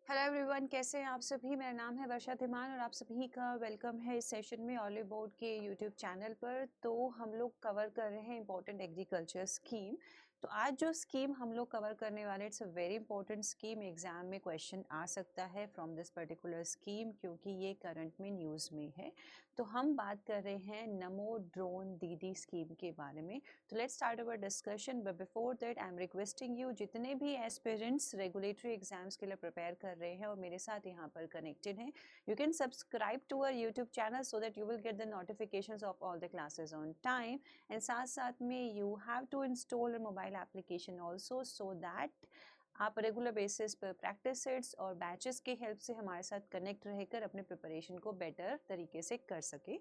Hello everyone, कैसे हैं आप सभी। मेरा नाम है वर्षा धीमान और आप सभी का वेलकम है इस सेशन में ऑलिव बोर्ड के यूट्यूब चैनल पर। तो हम लोग कवर कर रहे हैं इंपॉर्टेंट एग्रीकल्चर स्कीम। तो आज जो स्कीम हम लोग कवर करने वाले, it's a very important scheme. Exam में क्वेश्चन आ सकता है फ्रॉम दिस पर्टिकुलर स्कीम क्योंकि ये करंट में न्यूज़ में है। तो हम बात कर रहे हैं नमो ड्रोन दीदी स्कीम के बारे में। तो let's start our discussion, but before that I am requesting you, जितने भी एस्पिरेंट्स रेगुलेटरी एग्जाम्स के लिए प्रिपेयर कर रहे हैं और मेरे साथ यहाँ पर कनेक्टेड हैं, you can subscribe to our YouTube channel so that you will get the notifications of all the classes on time. And साथ साथ में you have to install a mobile application also so that आप regular basis पर practice sets और batches की help से हमारे साथ कनेक्ट रहकर अपने प्रिपरेशन को बेटर तरीके से कर सके।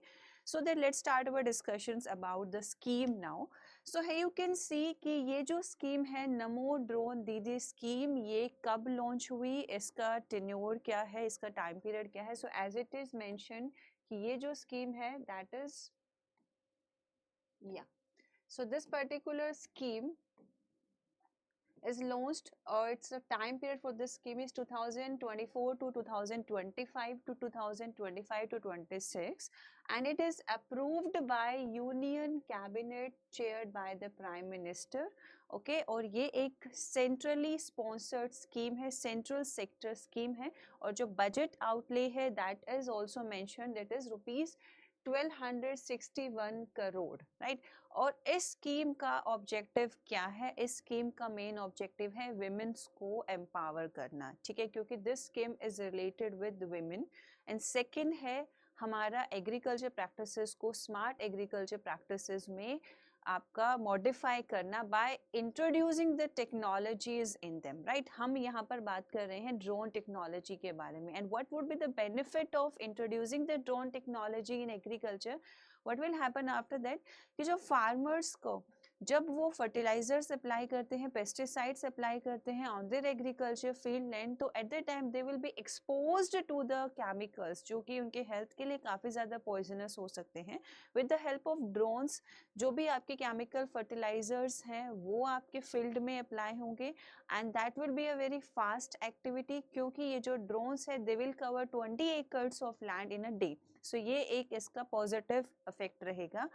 So that let's start our discussions about the scheme now. So है यू कैन सी कि ये जो स्कीम है नमो ड्रोन दीदी स्कीम, ये कब लॉन्च हुई, इसका टेन्योर क्या है, इसका टाइम पीरियड क्या है। So as it is mention कि ये जो स्कीम है दैट इज या so this particular scheme is launched, or its a time period for this scheme is 2024 to 2025 to 2025 to 26, and it is approved by Union Cabinet chaired by the Prime Minister. Okay, और ये एक centrally sponsored scheme है, central sector scheme है, और जो budget outlay है that is also mentioned, that is rupees 1261 crore, right. और इस स्कीम का ऑब्जेक्टिव क्या है? इस स्कीम का मेन ऑब्जेक्टिव है विमेन्स को एम्पावर करना, ठीक है, क्योंकि this scheme is related with women. And second है हमारा एग्रीकल्चर प्रैक्टिसेस को स्मार्ट एग्रीकल्चर प्रैक्टिसेस में आपका मॉडिफाई करना by introducing the technologies in them, right. हम यहाँ पर बात कर रहे हैं ड्रोन टेक्नोलॉजी के बारे में। And what would be the benefit of introducing the drone technology in agriculture? What will happen after that कि जो फार्मर्स को जब वो फर्टिलाइजर्स अप्लाई करते हैं, पेस्टिसाइड्स अप्लाई करते हैं on their agriculture field land, तो at the time they will be exposed to the chemicals जो कि उनके हेल्थ के लिए काफ़ी ज़्यादा पॉइजनस हो सकते हैं। With the help of drones जो भी आपके केमिकल फर्टिलाइजर्स हैं वो आपके फील्ड में अप्लाई होंगे, and that will be a very fast activity क्योंकि ये जो ड्रोन्स है they will cover 20 acres of land in a day. So ये एक इसका पॉजिटिव इफेक्ट रहेगा।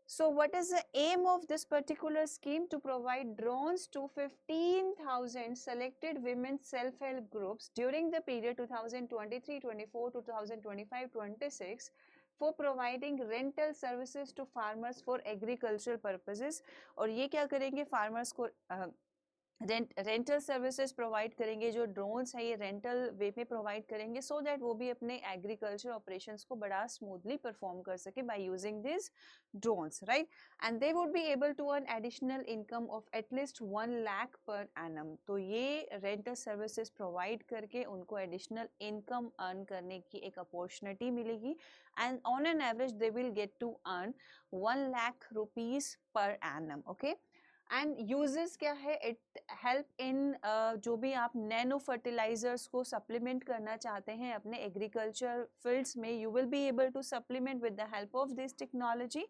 So what is the aim of this particular scheme? To provide drones to 15,000 selected women self-help groups during the period 2023-24 to 2025-26 for providing rental services to farmers for agricultural purposes। और ये क्या करेंगे? Farmers को rental services provide करेंगे। जो drones है ये rental वे में प्रोवाइड करेंगे सो दैट वो भी अपने एग्रीकल्चर ऑपरेशंस को बड़ा स्मूथली परफॉर्म कर सके by using this drones, right. And they would be able to earn additional income of at least 1 lakh per annum. तो ये रेंटल सर्विसेज प्रोवाइड करके उनको एडिशनल इनकम अर्न करने की एक अपॉर्चुनिटी मिलेगी, and on an average they will get to earn 1 lakh rupees per annum. Okay, and uses क्या है? इट हेल्प इन जो भी आप नैनो फर्टिलाइजर्स को सप्लीमेंट करना चाहते हैं अपने एग्रीकल्चर फील्ड्स में, you will be able to supplement with the help of this technology,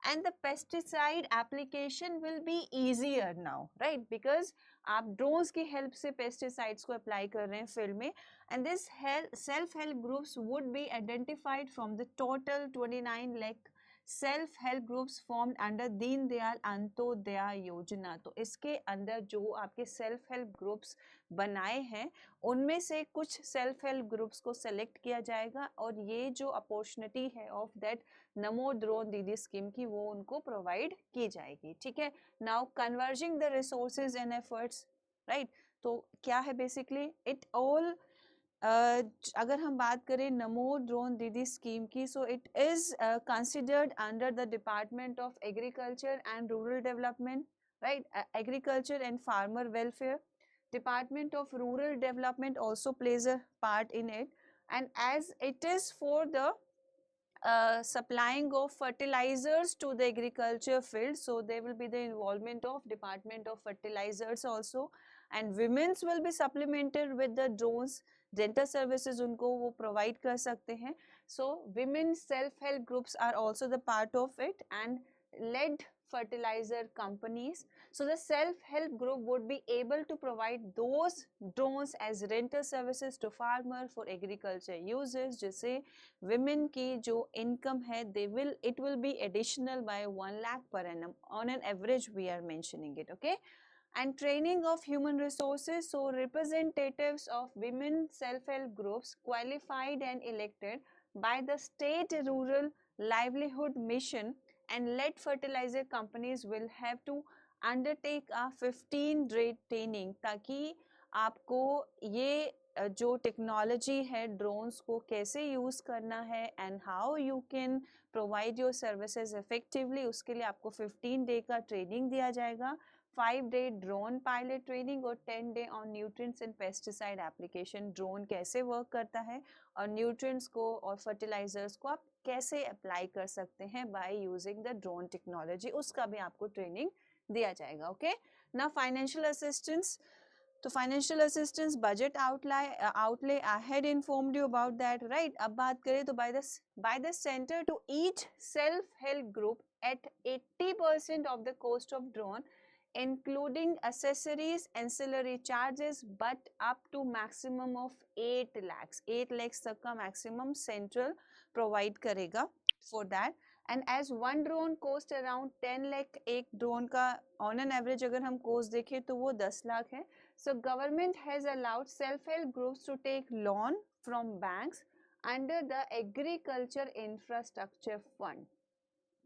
and the pesticide application will be easier now, right, because आप ड्रोन्स की हेल्प से पेस्टिसाइड्स को अप्लाई कर रहे हैं फील्ड में। And this self help groups would be identified from the total 29 lakh self help groups formed under Deen Dayal Antyodaya योजना। तो इसके अंदर जो आपके सेल्फ हेल्प ग्रुप्स बनाए हैं उनमें से कुछ सेल्फ हेल्प ग्रुप्स को सेलेक्ट किया जाएगा और ये जो अपॉर्चुनिटी है ऑफ दैट नमो ड्रोन दीदी स्कीम की वो उनको प्रोवाइड की जाएगी, ठीक है। Now converging the resources and efforts, right. तो क्या है बेसिकली इट ऑल, अगर हम बात करें नमो ड्रोन दीदी स्कीम की, so it is considered under the department of agriculture and rural development, right. Agriculture and farmer welfare department of rural development also plays a part in it, and as it is for the supplying of fertilizers to the agriculture field, so there will be the involvement of department of fertilizers also, and women's will be supplemented with the drones, rental services उनको वो provide कर सकते हैं। So women self help groups are also the part of it, and led fertilizer companies. So the self-help group would be able to provide those drones as rental services to farmer for agriculture uses, जिससे women की जो income है it will be additional by 1 lakh per annum on an average, we are mentioning it, okay. And training of human resources, so representatives of women self-help groups qualified and elected by the state rural livelihood mission and lead fertilizer companies will have to undertake a 15-day training, ताकि आपको ये जो technology है drones को कैसे use करना है and how you can provide your services effectively, उसके लिए आपको 15 डे का ट्रेनिंग दिया जाएगा, 5-day ड्रोन पायलट ट्रेनिंग और 10 day on nutrients and pesticide application, drone कैसे वर्क करता है और न्यूट्रिएंट्स को और फर्टिलाइजर्स को आप कैसे अप्लाई कर सकते हैं by using the drone technology, उसका भी आपको ट्रेनिंग दिया जाएगा, ओके। ना फाइनेंशियल असिस्टेंस, तो financial assistance budget outlay I had informed you about that, right. अब बात करें तो by the centre to each self help group at 80% of the cost of drone including accessories, ancillary charges, but up to maximum of 8 lakhs. 8 lakhs तक का maximum central provide करेगा for that. And as one drone cost around 10 lakh, एक drone का on an average अगर हम cost देखें तो वो 10 लाख है. So government has allowed self-help groups to take loan from banks under the agriculture infrastructure fund.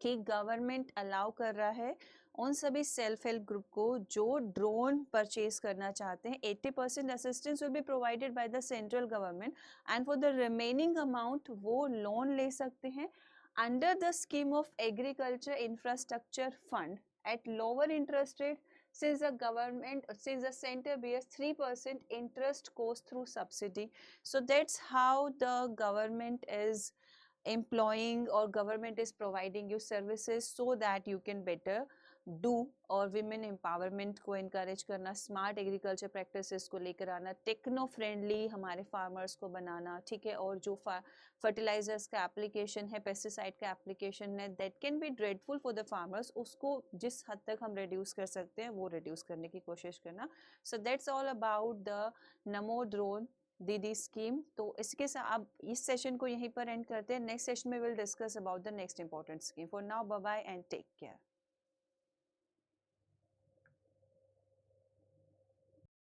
कि गवर्नमेंट अलाउ कर रहा है उन सभी सेल्फ हेल्प ग्रुप को जो ड्रोन परचेज करना चाहते हैं, 80% assistance will be provided by the central government and for the remaining amount वो लोन ले सकते हैं under the scheme of agriculture infrastructure fund at lower interest rate, since the center bears 3% interest cost through subsidy. So that's how the government is employing or government is providing you services so that you can better do, और women empowerment को encourage करना, smart agriculture practices को लेकर आना, techno friendly हमारे farmers को बनाना, ठीक है। और जो फर्टिलाइजर्स का एप्लीकेशन है, पेस्टिसाइड का एप्लीकेशन है, that can be dreadful for the farmers, उसको जिस हद तक हम रिड्यूस कर सकते हैं वो रिड्यूस करने की कोशिश करना। So that's all about the NaMo drone दीदी स्कीम। तो इसके साथ अब इस सेशन को यहीं पर एंड करते हैं। नेक्स्ट सेशन में will discuss about the next important scheme. For now bye bye and take care.